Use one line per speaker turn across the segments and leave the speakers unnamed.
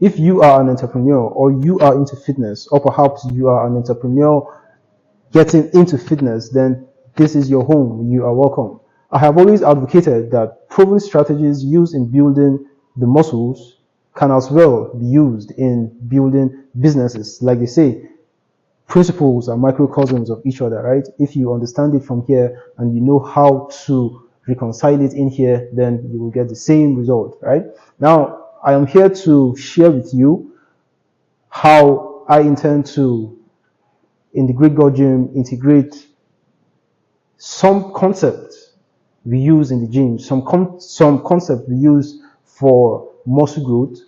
If you are an entrepreneur, or you are into fitness, or perhaps you are an entrepreneur getting into fitness, then this is your home. You are welcome. I have always advocated that proven strategies used in building the muscles can as well be used in building businesses. Like they say, principles are microcosms of each other, right? If you understand it from here and you know how to reconcile it in here, then you will get the same result, right? Now, I am here to share with you how I intend to, in the Great God Gym, integrate some concepts we use in the gym, some concepts we use for muscle growth,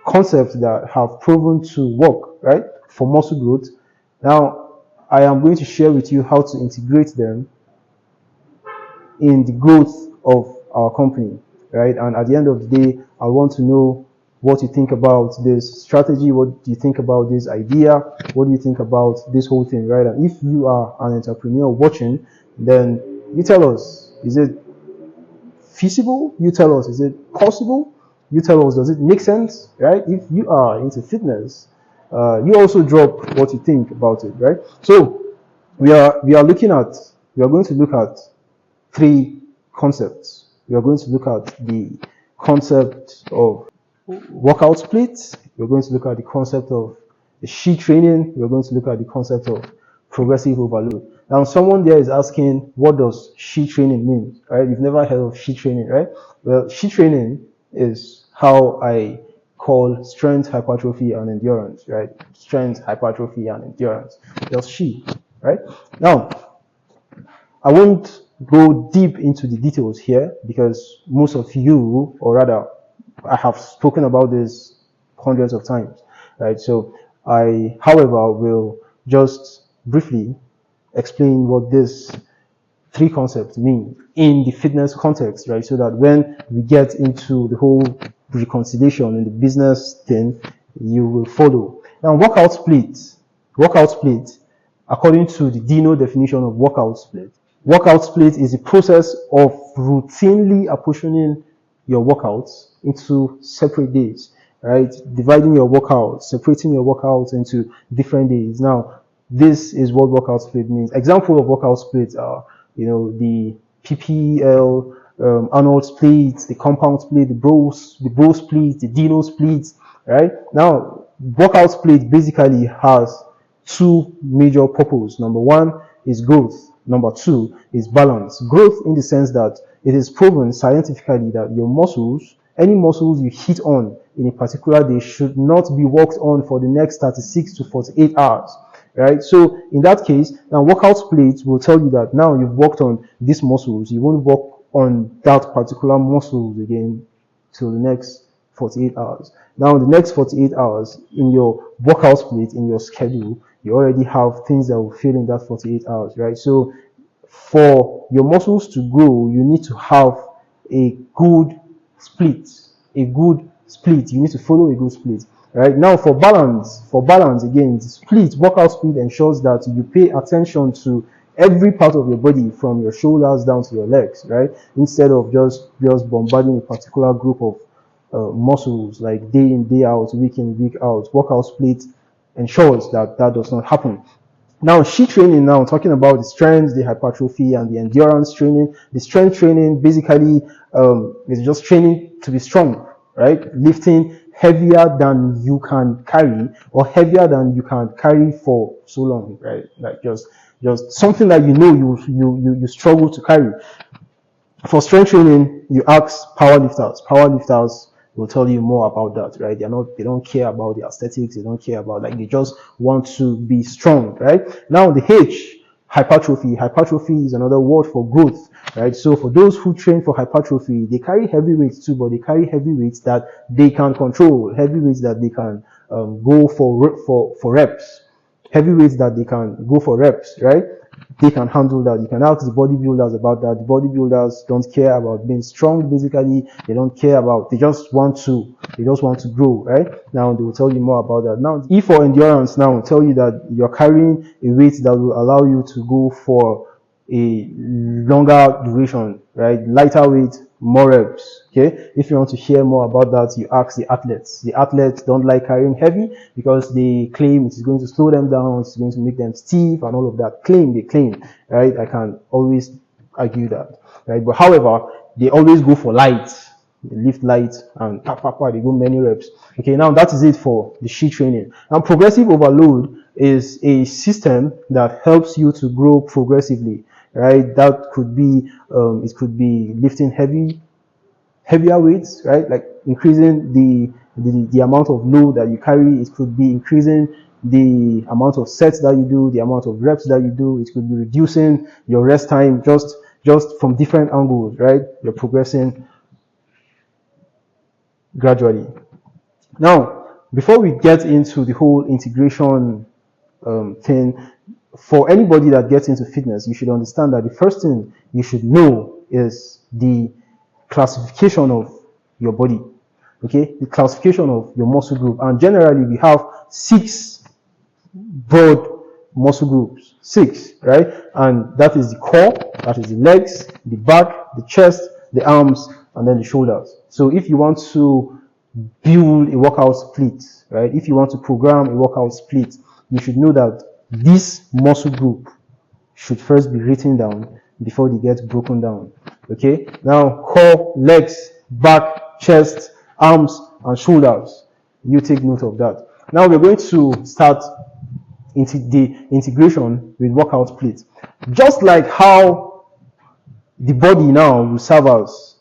concepts that have proven to work, right, for muscle growth. Now, I am going to share with you how to integrate them in the growth of our company, right? And at the end of the day, I want to know what you think about this strategy. What do you think about this idea? What do you think about this whole thing, right? And if you are an entrepreneur watching, then you tell us, is it feasible? You tell us, is it possible? You tell us, does it make sense, right? If you are into fitness, you also drop what you think about it, right? So we are going to look at three concepts. We are going to look at the concept of workout splits. We're going to look at the concept of the sheet training. We're going to look at the concept of progressive overload. Now, someone there is asking, what does sheet training mean? Right? You've never heard of sheet training, right? Well, sheet training is how I call strength, hypertrophy, and endurance, right? Strength, hypertrophy, and endurance. Just sheet, right? Now, I won't go deep into the details here because most of you, or rather, I have spoken about this hundreds of times, right? So I, however, will just briefly explain what this three concepts mean in the fitness context, right? So that when we get into the whole reconciliation in the business thing, you will follow. Now, workout split, according to the Dino definition of workout split is the process of routinely apportioning your workouts into separate days, right? Dividing your workouts, separating your workouts into different days. Now, this is what workout split means. Example of workout splits are, the PPL, Arnold splits, the compound split, the bro split, the Dino splits, right? Now, workout split basically has two major purposes. Number one is growth. Number two is balance. Growth in the sense that it is proven scientifically that your muscles, any muscles you hit on in a particular day, should not be worked on for the next 36 to 48 hours. Right? So in that case, now workout splits will tell you that now you've worked on these muscles, you won't work on that particular muscles again till the next 48 hours. Now, the next 48 hours in your workout split, in your schedule, you already have things that will fill in that 48 hours, right? So for your muscles to grow, you need to have a good split. You need to follow a good split. Right now, for balance again, the workout split ensures that you pay attention to every part of your body from your shoulders down to your legs, right? Instead of just bombarding a particular group of muscles like day in, day out, week in, week out. Workout split ensures that does not happen. Now, sheet training, now talking about the strength, the hypertrophy, and the endurance training. The strength training basically is just training to be strong, right? Lifting heavier than you can carry, or heavier than you can carry for so long, right? Like just something that you struggle to carry. For strength training, you ask powerlifters. Powerlifters will tell you more about that, right? They don't care about the aesthetics, they don't care about, they just want to be strong, right? Now the H, hypertrophy. Hypertrophy is another word for growth, right? So for those who train for hypertrophy, they carry heavy weights too, but they carry heavy weights that they can control, heavy weights that they can go for reps, heavy weights that they can go for reps, right? They can handle that. You can ask the bodybuilders about that. The bodybuilders don't care about being strong. Basically, they don't care about. They just want to grow, right? Now they will tell you more about that. Now, E for endurance. Now tell you that you're carrying a weight that will allow you to go for a longer duration, right? Lighter weight more reps. Okay, if you want to hear more about that, you ask the athletes. The athletes don't like carrying heavy because they claim it is going to slow them down, it's going to make them stiff and all of that. They claim, right? I can always argue that, right? But however, they always go for light. They lift light and they go many reps. Okay, now that is it for the sheet training. Now, progressive overload is a system that helps you to grow progressively, right? That could be it could be lifting heavier weights, right? Like increasing the amount of load that you carry. It could be increasing the amount of sets that you do, the amount of reps that you do. It could be reducing your rest time, just from different angles, right? You're progressing gradually. Now, before we get into the whole integration thing, for anybody that gets into fitness, you should understand that the first thing you should know is the classification of your body. Okay, the classification of your muscle group. And generally, we have 6 broad muscle groups. 6, right? And that is the core, that is the legs, the back, the chest, the arms, and then the shoulders. So if you want to build a workout split, right? If you want to program a workout split, you should know that this muscle group should first be written down before they get broken down. Okay, now core, legs, back, chest, arms, and shoulders. You take note of that. Now we're going to start into the integration with workout split. Just like how the body now will serve as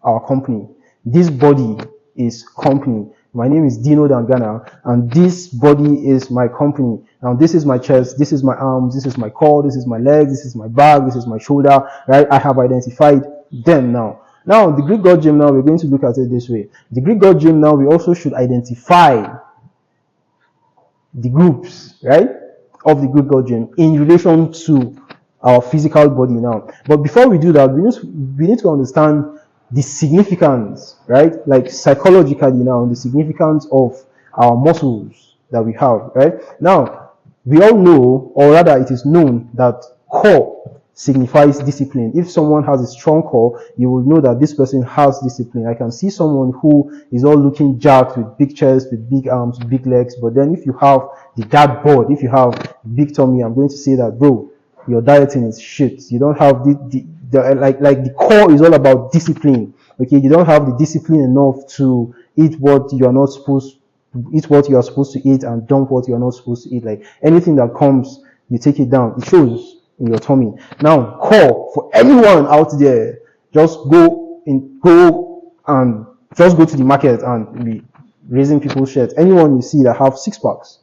our company, this body is company. My name is Dino Dangana, and this body is my company. Now, this is my chest, this is my arms, this is my core, this is my legs, this is my back, this is my shoulder, right? I have identified them now. Now, the Greek God Gym, now we're going to look at it this way. The Greek God Gym, now we also should identify the groups, right, of the Greek God Gym in relation to our physical body now. But before we do that, we need to understand the significance, right? Like psychologically now, the significance of our muscles that we have, right? Now, we all know, or rather it is known, that core signifies discipline. If someone has a strong core, you will know that this person has discipline. I can see someone who is all looking jacked with big chest, with big arms, big legs, but then if you have the dad bod, if you have big tummy, I'm going to say that, bro, your dieting is shit. You don't have the core is all about discipline. Okay, you don't have the discipline enough to eat what you are not supposed eat what you are supposed to eat and dump what you are not supposed to eat. Like anything that comes, you take it down. It shows in your tummy. Now, core for anyone out there, just go and just go to the market and be raising people's shirts. Anyone you see that have 6 packs,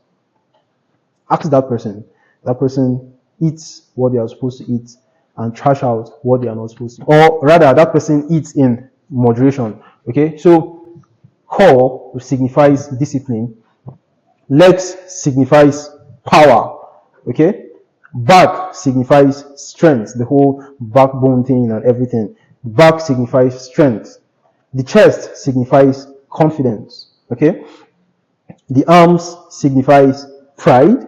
ask that person. That person eats what they are supposed to eat and trash out what they are not supposed to. Or rather, that person eats in moderation. Okay, so core signifies discipline, legs signifies power, okay, back signifies strength, the whole backbone thing and everything. Back signifies strength, the chest signifies confidence, okay, the arms signifies pride,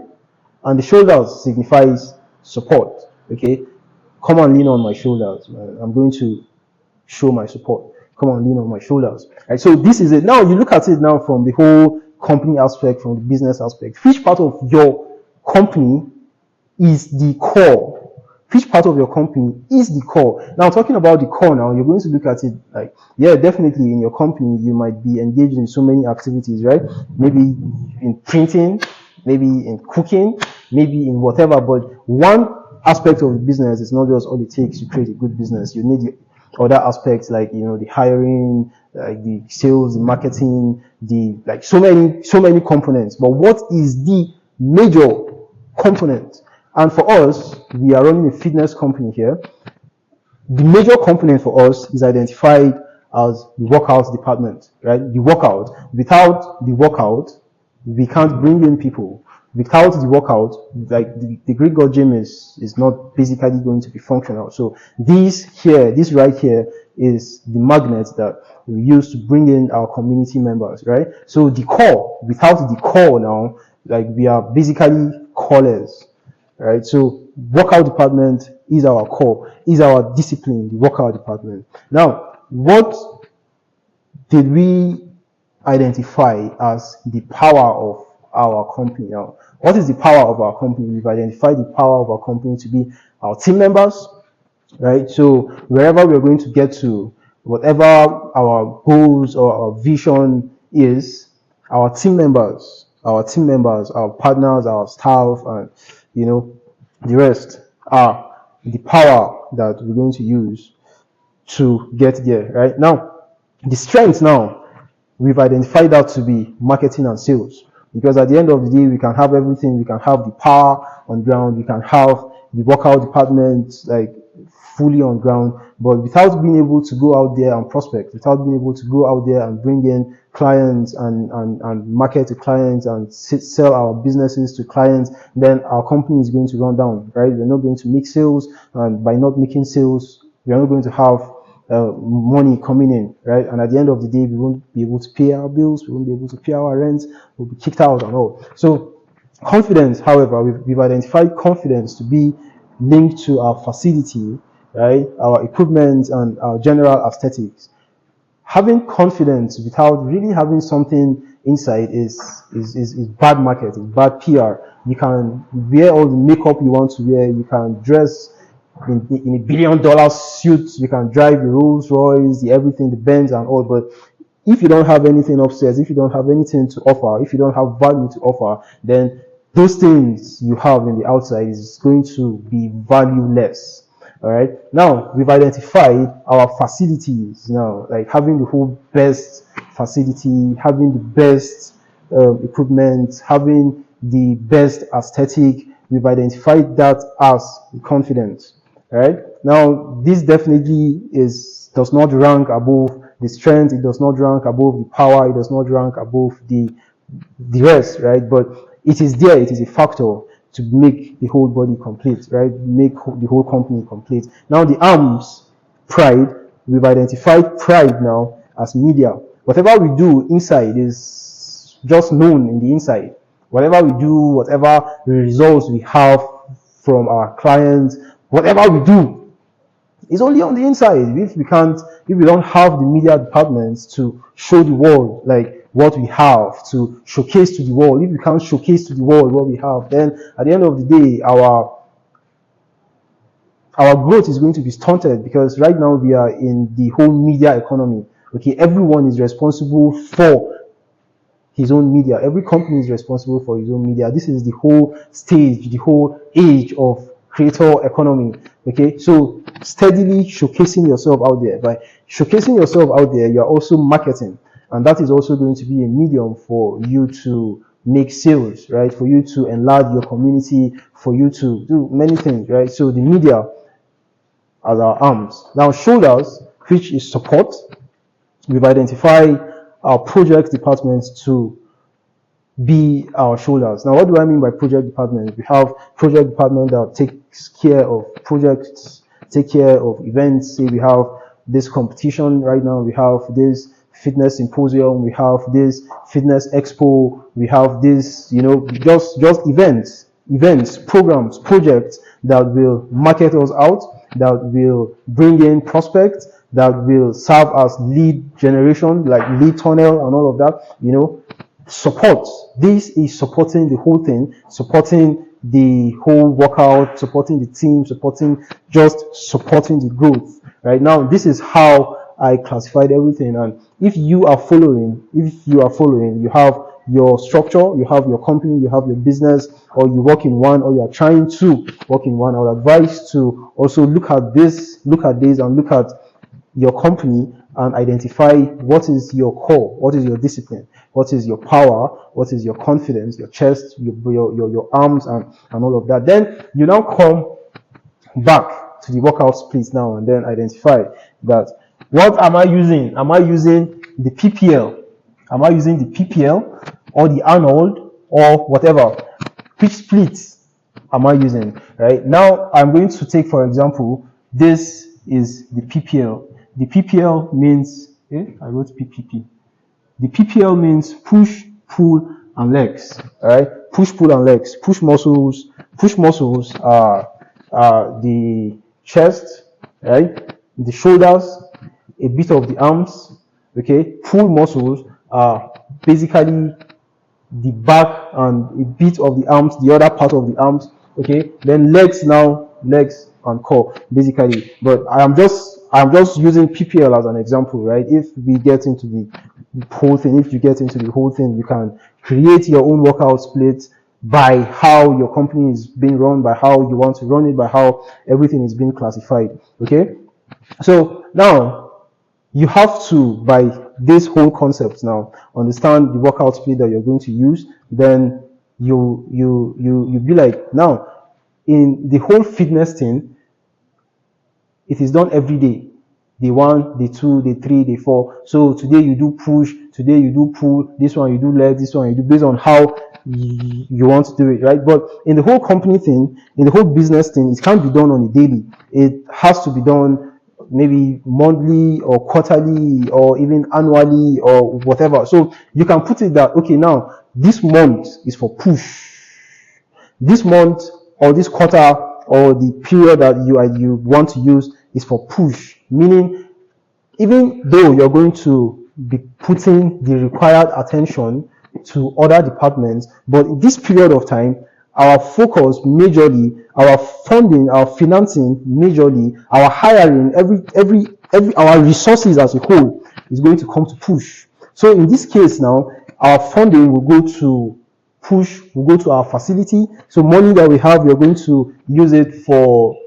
and the shoulders signifies support. Okay, come and lean on my shoulders, man. I'm going to show my support. Come on, lean on my shoulders. Right, so this is it. Now you look at it now from the whole company aspect, from the business aspect. Which part of your company is the core? Which part of your company is the core? Now, talking about the core now, you're going to look at it like, yeah, definitely in your company, you might be engaged in so many activities, right? Maybe in printing, maybe in cooking, maybe in whatever, but one aspect of the business is not just all it takes to create a good business. You need the other aspects like, you know, the hiring, like the sales, the marketing, the like so many components. But what is the major component? And for us, we are running a fitness company here. The major component for us is identified as the workout department, right? The workout. Without the workout, we can't bring in people. Without the workout, like the Greek God Gym is not basically going to be functional. So this right here is the magnet that we use to bring in our community members, right? So the core, without the core now, like we are basically callers, right? So workout department is our core, is our discipline, the workout department. Now, what did we identify as the power of our company now? What is the power of our company? We've identified the power of our company to be our team members, right? So wherever we're going to get to, whatever our goals or our vision is, our team members, our partners, our staff, and the rest are the power that we're going to use to get there, right? Now, the strength now, we've identified that to be marketing and sales. Because at the end of the day, we can have everything. We can have the power on ground. We can have the workout department like fully on ground. But without being able to go out there and prospect, without being able to go out there and bring in clients and market to clients and sell our businesses to clients, then our company is going to run down, right? We're not going to make sales. And by not making sales, we are not going to have money coming in, right? And at the end of the day, we won't be able to pay our bills, we won't be able to pay our rent, we'll be kicked out and all. So confidence, however, we've identified confidence to be linked to our facility, right? Our equipment and our general aesthetics. Having confidence without really having something inside is bad market, it's bad PR. You can wear all the makeup you want to wear, you can dress in $1 billion suit, you can drive the Rolls Royce, the everything, the Benz and all, but if you don't have anything upstairs, if you don't have anything to offer, if you don't have value to offer, then those things you have in the outside is going to be valueless. All right. Now we've identified our facilities. Now, like having the whole best facility, having the best equipment, having the best aesthetic. We've identified that as confidence. All right. Now this definitely does not rank above the strength. It does not rank above the power. It does not rank above the rest, right? But it is there. It is a factor to make the whole body complete, right? Make the whole company complete. Now the arms, pride, we've identified pride now as media. Whatever we do inside is just known in the inside. Whatever we do, whatever results we have from our clients, whatever we do is only on the inside. If we don't have the media departments to show the world like what we have, to showcase to the world, if we can't showcase to the world what we have, then at the end of the day, our growth is going to be stunted, because right now we are in the whole media economy. Okay, everyone is responsible for his own media. Every company is responsible for his own media. This is the whole stage, the whole age of creator economy. Okay, so steadily showcasing yourself out there. By showcasing yourself out there, you're also marketing, and that is also going to be a medium for you to make sales, right? For you to enlarge your community, for you to do many things, right? So the media as our arms. Now shoulders, which is support. We've identified our project departments to be our shoulders. Now, what do I mean by project department? We have project department that takes care of projects, take care of events. Say we have this competition right now, we have this fitness symposium, we have this fitness expo, we have this, just events, programs, projects that will market us out, that will bring in prospects, that will serve as lead generation, like lead tunnel and all of that, support. This is supporting the whole thing, supporting the whole workout, supporting the team, supporting the growth. Right now, this is how I classified everything. And if you are following, you have your structure, you have your company, you have your business, or you work in one, or you are trying to work in one, I would advise to also look at this, and look at your company and identify what is your core, what is your discipline, what is your power, what is your confidence, your chest, your arms, and all of that. Then you now come back to the workout split now, and then identify that what am I using? Am I using the PPL? Am I using the PPL or the Arnold or whatever? Which split am I using? Right now, I'm going to take, for example, this is the PPL. The PPL means, I wrote PPP. The PPL means push, pull, and legs. All right, push, pull, and legs. Push muscles are the chest, right? The shoulders a bit of the arms. Okay, pull muscles are basically the back and a bit of the arms, the other part of the arms. Okay, then legs, now legs and core basically. But I'm just using PPL as an example, right? If we get into the whole thing, if you get into the whole thing, you can create your own workout split by how your company is being run, by how you want to run it, by how everything is being classified. Okay, so now you have to, by this whole concept now, understand the workout split that you're going to use. Then you be like, now in the whole fitness thing, it is done every day. Day 1, day 2, day 3, day 4. So today you do push, today you do pull, this one you do legs, this one you do, based on how you want to do it, right? But in the whole company thing, in the whole business thing, it can't be done on a daily. It has to be done maybe monthly or quarterly or even annually or whatever. So you can put it that, okay, now this month is for push. This month or this quarter or the period that you want to use is for push, meaning even though you're going to be putting the required attention to other departments, but in this period of time, our focus majorly, our funding, our financing majorly, our hiring, every our resources as a whole is going to come to push. So in this case now, our funding will go to push, will go to our facility. So money that we have, we're going to use it for,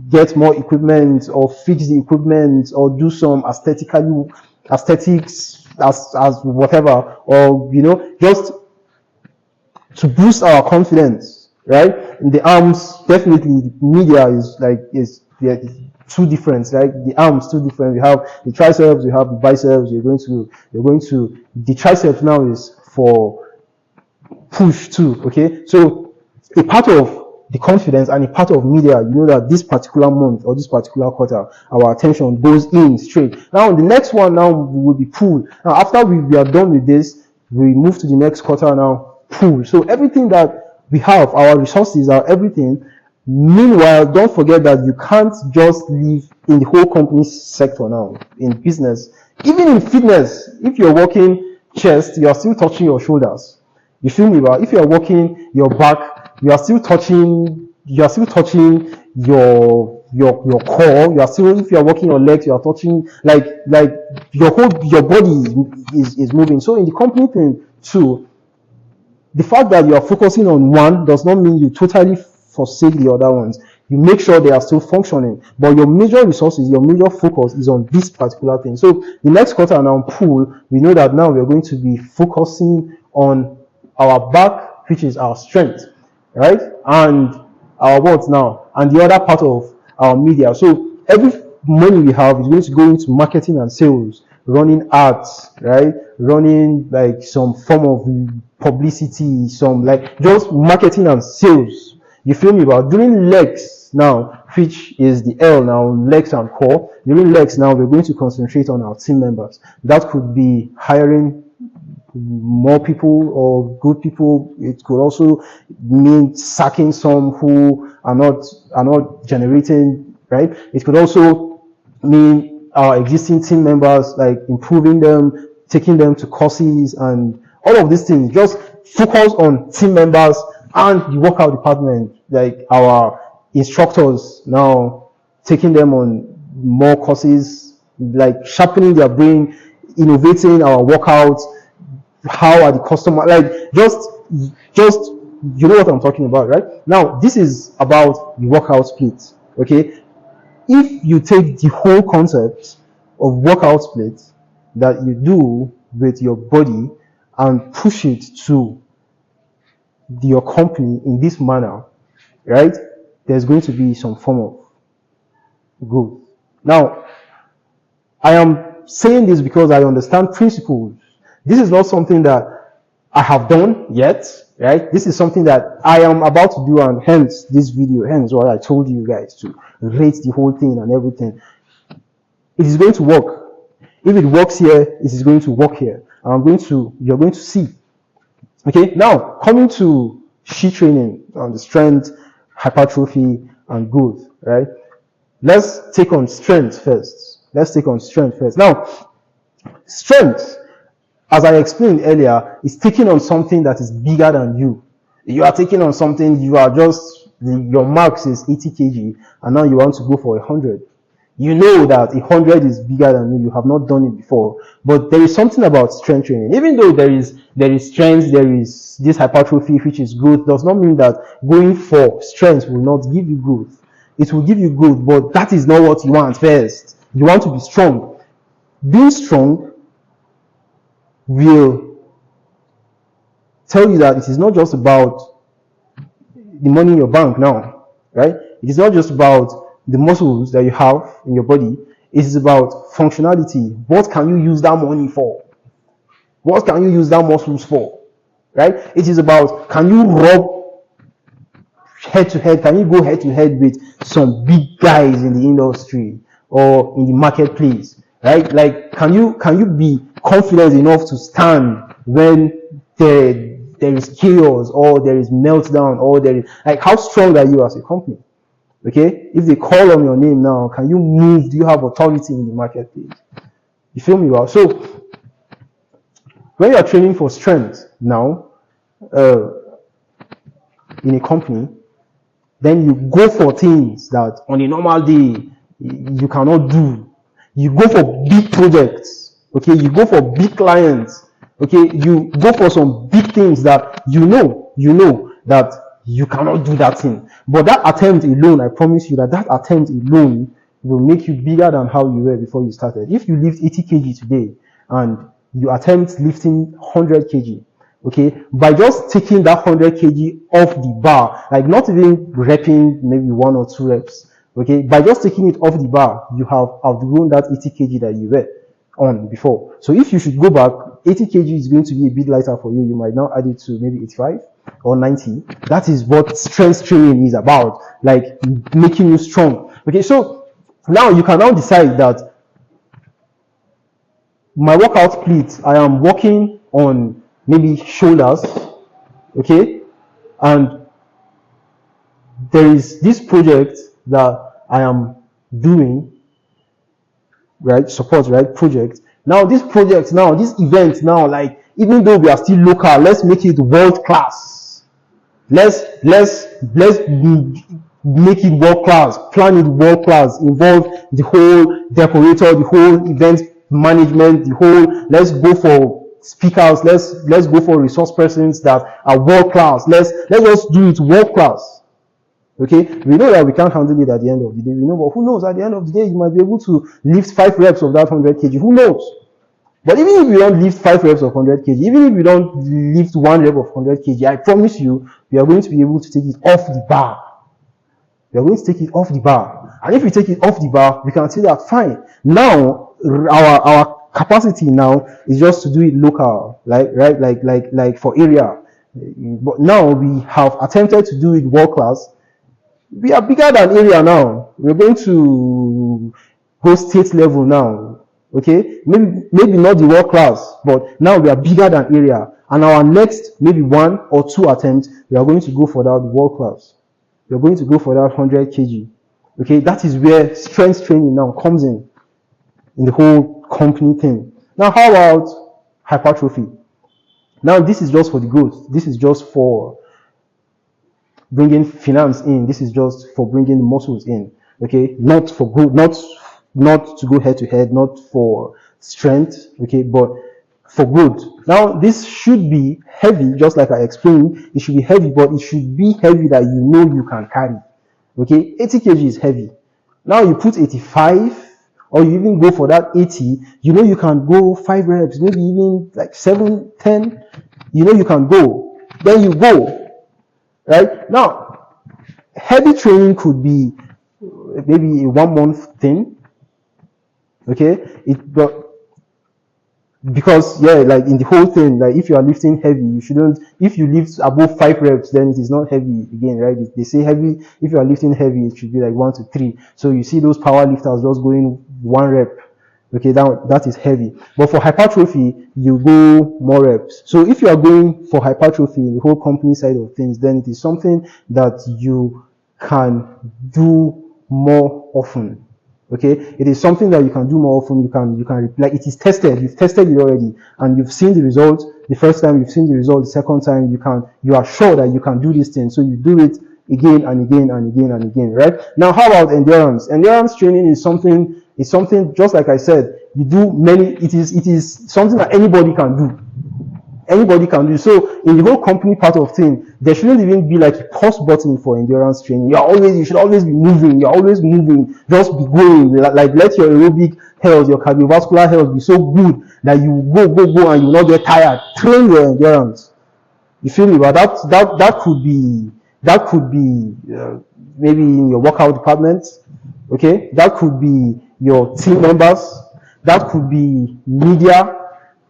get more equipment or fix the equipment or do some aesthetics as whatever, or just to boost our confidence, right? In the arms, definitely the media is two different, right? The arms two different. We have the triceps, we have the biceps. You're going to the triceps now is for push too. Okay, so a part of the confidence and a part of media, that this particular month or this particular quarter, our attention goes in straight. Now the next one now will be pull. Now after we are done with this, we move to the next quarter now, pull. So everything that we have, our resources, our everything. Meanwhile, don't forget that you can't just live in the whole company sector now, in business. Even in fitness, if you're working chest, you are still touching your shoulders. You feel me? But if you are working your back, you are still touching your core. You are still, if you are working your legs, you are touching, like your body is moving. So in the company thing too, the fact that you are focusing on one does not mean you totally forsake the other ones. You make sure they are still functioning, but your major resources, your major focus is on this particular thing. So the next quarter now, pull, we know that now we are going to be focusing on our back, which is our strength, right? And our what now? And the other part of our media. So every money we have is going to go into marketing and sales, running ads, right? Running like some form of publicity, some like just marketing and sales. You feel me? About during legs now, which is the L now, legs and core. During legs now, we're going to concentrate on our team members. That could be hiring more people or good people. It could also mean sacking some who are not generating, right? It could also mean our existing team members, like improving them, taking them to courses and all of these things. Just focus on team members and the workout department, like our instructors now, taking them on more courses, like sharpening their brain, innovating our workouts. How are the customer, like just you know what I'm talking about, right? Now this is about the workout split. Okay, if you take the whole concept of workout split that you do with your body and push it to your company in this manner, right, there's going to be some form of growth. Now I am saying this because I understand principles. This is not something that I have done yet, right? This is something that I am about to do, and hence this video, hence what I told you guys to rate the whole thing and everything. It is going to work. If it works here, it is going to work here. And you're going to see. Okay, now coming to sheet training on the strength, hypertrophy, and growth, right? Let's take on strength first. Let's take on strength first. Now, strength, as I explained earlier, is taking on something that is bigger than you. You are taking on something, you are just, your max is 80 kg, and now you want to go for 100. You know that 100 is bigger than you. You have not done it before. But there is something about strength training. Even though there is strength, there is this hypertrophy, which is growth, does not mean that going for strength will not give you growth. It will give you growth, but that is not what you want first. You want to be strong. Being strong will tell you that it is not just about the money in your bank now, right? It is not just about the muscles that you have in your body. It is about functionality. What can you use that money for? What can you use that muscles for? Right? It is about, can you rub head to head? Can you go head to head with some big guys in the industry or in the marketplace? Right? Like, can you be confident enough to stand when there is chaos, or there is meltdown, or there is, like, how strong are you as a company? Okay, if they call on your name now, can you move? Do you have authority in the marketplace? You feel me? Well, so when you are training for strength now in a company, then you go for things that on a normal day you cannot do. You go for big projects. Okay, you go for big clients. Okay, you go for some big things that you know that you cannot do that thing. But that attempt alone, I promise you that attempt alone will make you bigger than how you were before you started. If you lift 80 kg today and you attempt lifting 100 kg, okay, by just taking that 100 kg off the bar, like not even repping maybe 1 or 2 reps, okay, by just taking it off the bar, you have outgrown that 80 kg that you were on before. So if you should go back, 80 kg is going to be a bit lighter for you. You might now add it to maybe 85 or 90. That is what strength training is about, like making you strong. Okay, so now you can now decide that my workout split, I am working on maybe shoulders, okay, and there is this project that I am doing, right, support, right, project. Now this project, now this event, now, like, even though we are still local, let's make it world class. Let's make it world class, plan it world class, involve the whole decorator, the whole event management, the whole, let's go for speakers, let's go for resource persons that are world class. Let's just do it world class. Okay, we know that we can't handle it at the end of the day. We know, but who knows? At the end of the day, you might be able to lift 5 reps of that 100 kg. Who knows? But even if you don't lift 5 reps of 100 kg, even if you don't lift 1 rep of 100 kg, I promise you, we are going to be able to take it off the bar. We are going to take it off the bar. And if we take it off the bar, we can say that fine. Now, our capacity now is just to do it local, like for area. But now we have attempted to do it world class. We are bigger than area now. We're going to go state level now. Okay, maybe not the world class, but now we are bigger than area. And our next maybe 1 or 2 attempts, we are going to go for that world class. We are going to go for that 100 kg. Okay, that is where strength training now comes in the whole company thing. Now, how about hypertrophy? Now, this is just for the growth. This is just for bringing finance in. This is just for bringing the muscles in. Okay, not for growth, not to go head to head, not for strength. Okay, but for growth. Now, this should be heavy, just like I explained. It should be heavy, but it should be heavy that you know you can carry. Okay, 80 kg is heavy. Now you put 85, or you even go for that 80. You know you can go 5 reps, maybe even like 7, 10. You know you can go. Then you go. Right? Now, heavy training could be maybe a 1 month thing. Okay? Because, yeah, like in the whole thing, like if you are lifting heavy, you shouldn't, if you lift above 5 reps, then it is not heavy again, right? They say heavy, if you are lifting heavy, it should be like 1 to 3. So you see those power lifters just going 1 rep. Okay, that is heavy. But for hypertrophy, you go more reps. So if you are going for hypertrophy in the whole company side of things, then it is something that you can do more often. Okay, it is something that you can do more often. You can like, it is tested. You've tested it already, and you've seen the result. The first time you've seen the result. The second time you are sure that you can do this thing. So you do it again and again and again and again. Right now, how about endurance? Endurance training is something. It's something just like I said. You do many. It is something that anybody can do. Anybody can do. So in the whole company part of thing, there shouldn't even be like a pause button for endurance training. You should always be moving. You're always moving. Just be going. Like let your aerobic health, your cardiovascular health be so good that you go and you will not get tired. Train your endurance. You feel me? But that could be maybe in your workout department. Okay, that could be your team members. That could be media.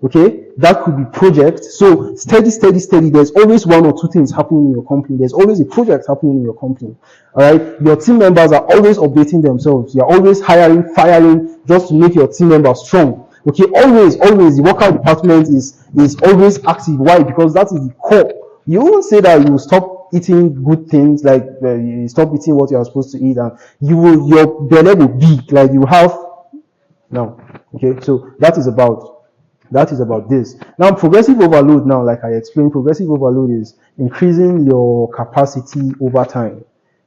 Okay, that could be project. So steady. There's always one or two things happening in your company. There's always a project happening in your company. All right, your team members are always updating themselves. You're always hiring, firing, just to make your team members strong. Okay, always the workout department is always active. Why? Because that is the core. You won't say that you will stop eating good things, like you stop eating what you are supposed to eat, and your belly will be like you have now. Okay, so that is about this. Now, progressive overload, now, like I explained, progressive overload is increasing your capacity over time.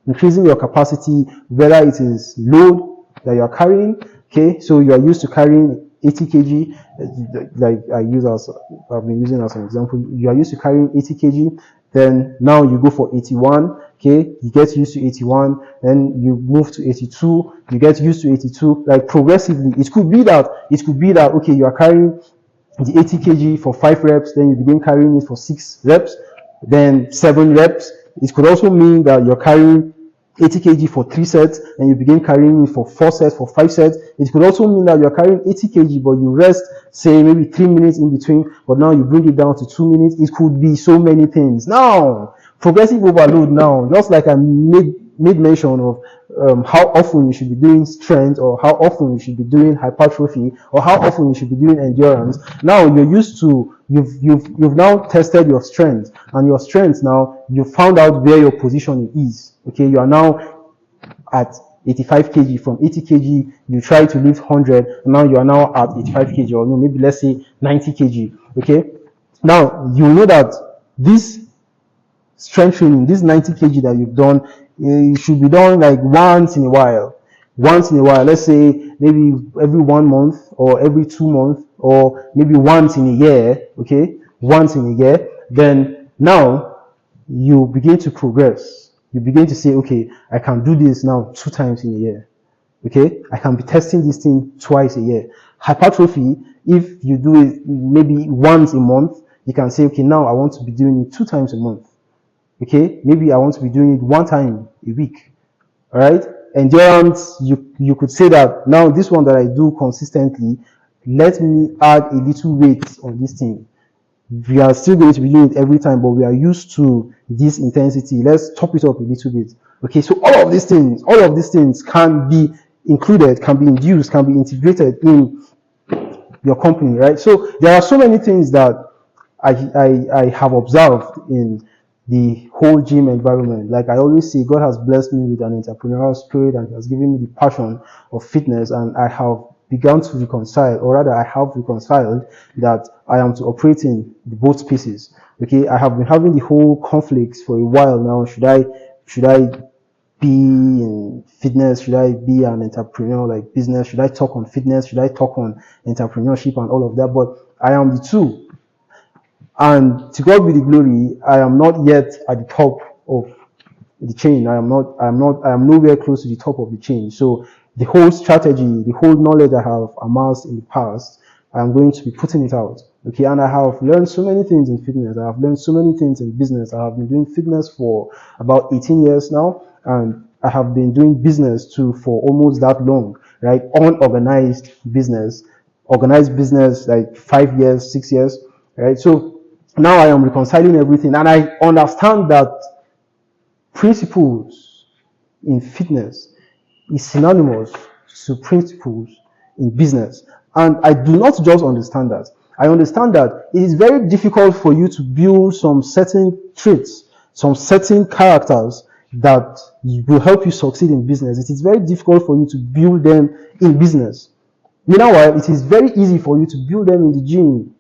Increasing your capacity, whether it is load that you are carrying. Okay, so you are used to carrying 80 kg, like I've been using as an example. You are used to carrying 80 kg, then now you go for 81. Okay, you get used to 81, then you move to 82, you get used to 82, like progressively. It could be that okay, you are carrying the 80 kg for 5 reps, then you begin carrying it for 6 reps, then 7 reps. It could also mean that you're carrying 80 kg for 3 sets, and you begin carrying it for 4 sets, for 5 sets. It could also mean that you're carrying 80 kg, but you rest, say, maybe 3 minutes in between, but now you bring it down to 2 minutes. It could be so many things. Now, progressive overload now, just like I made mention of how often you should be doing strength, or how often you should be doing hypertrophy, or how often you should be doing endurance. Now you've now tested your strength, and your strength now, you found out where your position is. Okay, you are now at 85 kg. From 80 kg you try to lift 100, and now you are now at 85 kg, or no, maybe let's say 90 kg. Okay, now you know that this strength training, this 90 kg that you've done, it should be done like once in a while. Let's say maybe every 1 month, or every 2 months, or maybe once in a year. Okay, once in a year. Then now you begin to progress. You begin to say, okay, I can do this now 2 times in a year. Okay, I can be testing this thing twice a year. Hypertrophy, if you do it maybe once a month, you can say, okay, now I want to be doing it 2 times a month. Okay, maybe I want to be doing it 1 time a week. All right, endurance, you could say that now this one that I do consistently, let me add a little weight on this thing. We are still going to be doing it every time, but we are used to this intensity. Let's top it up a little bit. Okay, so all of these things can be included, can be induced, can be integrated in your company, right? So there are so many things that I have observed in the whole gym environment. Like I always say, God has blessed me with an entrepreneurial spirit, and He has given me the passion of fitness, and I have begun to reconcile, or rather I have reconciled, that I am to operate in both spaces. Okay, I have been having the whole conflicts for a while now. Should I be in fitness? Should I be an entrepreneur, like business? Should I talk on fitness? Should I talk on entrepreneurship and all of that? But I am the two. And to God be the glory, I am not yet at the top of the chain. I am nowhere close to the top of the chain. So the whole strategy, the whole knowledge I have amassed in the past, I am going to be putting it out. Okay, and I have learned so many things in fitness. I have learned so many things in business. I have been doing fitness for about 18 years now, and I have been doing business too for almost that long, right? Unorganized business, organized business like 5 years, 6 years, right? So now I am reconciling everything, and I understand that principles in fitness is synonymous to principles in business. And I do not just understand that. I understand that it is very difficult for you to build some certain traits, some certain characters that will help you succeed in business, it is very difficult for you to build them in business. Meanwhile, it is very easy for you to build them in the gym.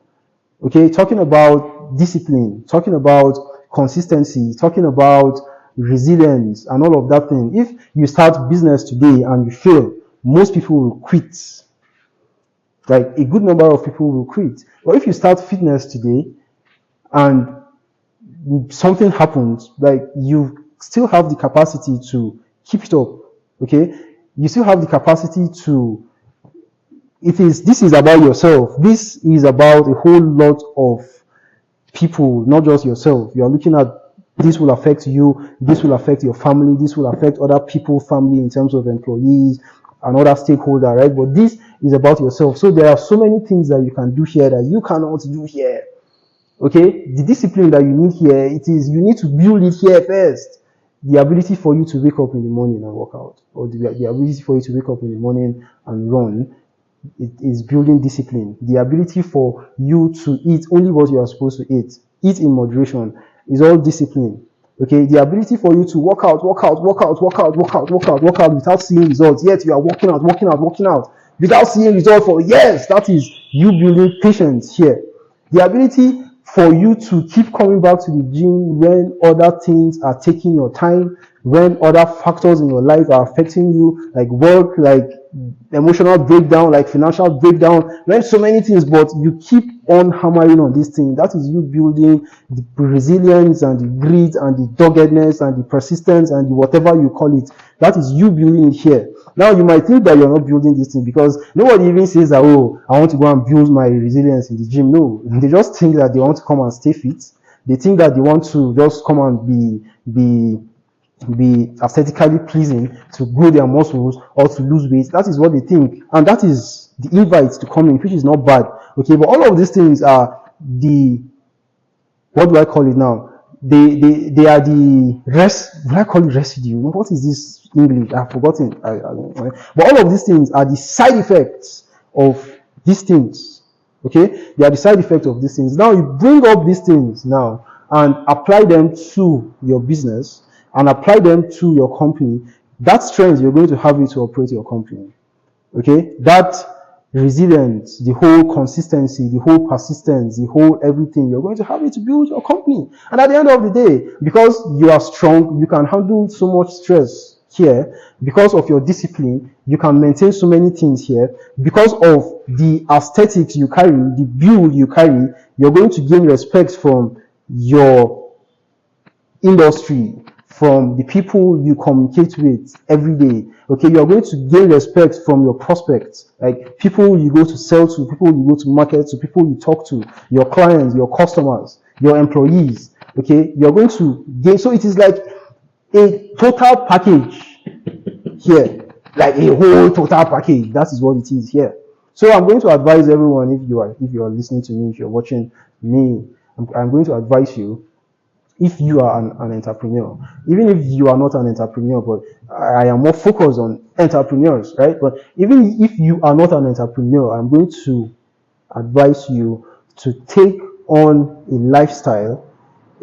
Okay, talking about discipline, talking about consistency, talking about resilience and all of that thing. If you start business today and you fail, most people will quit. Like a good number of people will quit. But if you start fitness today and something happens, like you still have the capacity to keep it up. Okay, you still have the capacity to. This is about yourself. This is about a whole lot of people, not just yourself. You are looking at this will affect you, this will affect your family, this will affect other people, family in terms of employees and other stakeholders, right? But this is about yourself. So there are so many things that you can do here that you cannot do here. Okay, the discipline that you need here, you need to build it here first. The ability for you to wake up in the morning and work out, or the ability for you to wake up in the morning and run, it is building discipline. The ability for you to eat only what you are supposed to eat in moderation, is all discipline. Okay, the ability for you to work out without seeing results, yet you are working out without seeing results for years. That is you building patience here. The ability for you to keep coming back to the gym when other things are taking your time, when other factors in your life are affecting you, like work, like emotional breakdown, like financial breakdown, when so many things, but you keep on hammering on this thing. That is you building the resilience and the grit and the doggedness and the persistence and the whatever you call it. That is you building it here. Now you might think that you're not building this thing because nobody even says that, oh, I want to go and build my resilience in the gym. No, they just think that they want to come and stay fit. They think that they want to just come and be aesthetically pleasing, to grow their muscles or to lose weight. That is what they think, and that is the invite to come in, which is not bad. Okay, but all of these things are what do I call it now? They are the rest. Do I call it residue? What is this English? I've forgotten. But all of these things are the side effects of these things. Okay, they are the side effects of these things. Now you bring up these things now and apply them to your business and apply them to your company. That strength you're going to have it to operate your company. Okay, that resilience, the whole consistency, the whole persistence, the whole everything, you're going to have it to build your company. And at the end of the day, because you are strong, you can handle so much stress here. Because of your discipline, you can maintain so many things here. Because of the aesthetics you carry, the build you carry, you're going to gain respect from your industry, from the people you communicate with every day. Okay, you're going to gain respect from your prospects, like people you go to sell to, people you go to market to, people you talk to, your clients, your customers, your employees. Okay, you're going to gain. So it is like a total package here, like a whole total package. That is what it is here. So I'm going to advise everyone, if you are listening to me, if you're watching me, I'm going to advise you, if you are an entrepreneur, even if you are not an entrepreneur, but I am more focused on entrepreneurs, right? But even if you are not an entrepreneur, I'm going to advise you to take on a lifestyle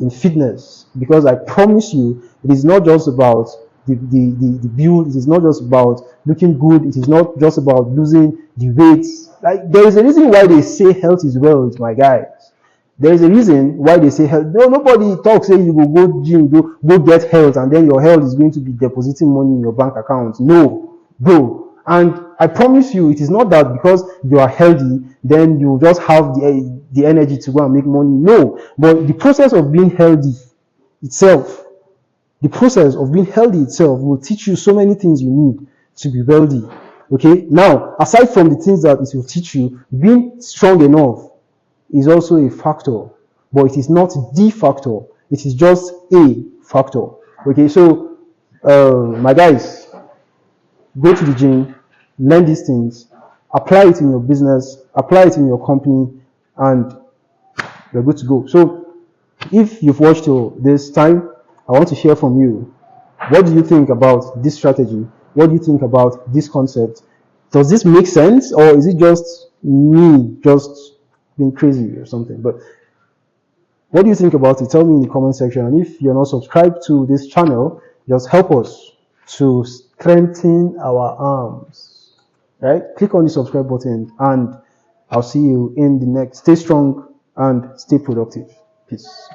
in fitness, because I promise you, it is not just about the build, it is not just about looking good, it is not just about losing the weight. Like, there is a reason why they say health is wealth, my guys. There is a reason why they say health. No, nobody talks saying you go gym, go get health, and then your health is going to be depositing money in your bank account. No, bro. And I promise you, it is not that because you are healthy, then you just have the energy to go and make money. No, but the process of being healthy itself, will teach you so many things you need to be wealthy. Okay. Now, aside from the things that it will teach you, being strong enough is also a factor, but it is not the factor. It is just a factor. Okay, so my guys, go to the gym, learn these things, apply it in your business, apply it in your company, and you're good to go. So if you've watched till this time, I want to hear from you. What do you think about this strategy? What do you think about this concept? Does this make sense, or is it just me just being crazy or something? But what do you think about it? Tell me in the comment section. And if you're not subscribed to this channel, just help us to strengthen our arms. Right? Click on the subscribe button, and I'll see you in the next. Stay strong and stay productive. Peace.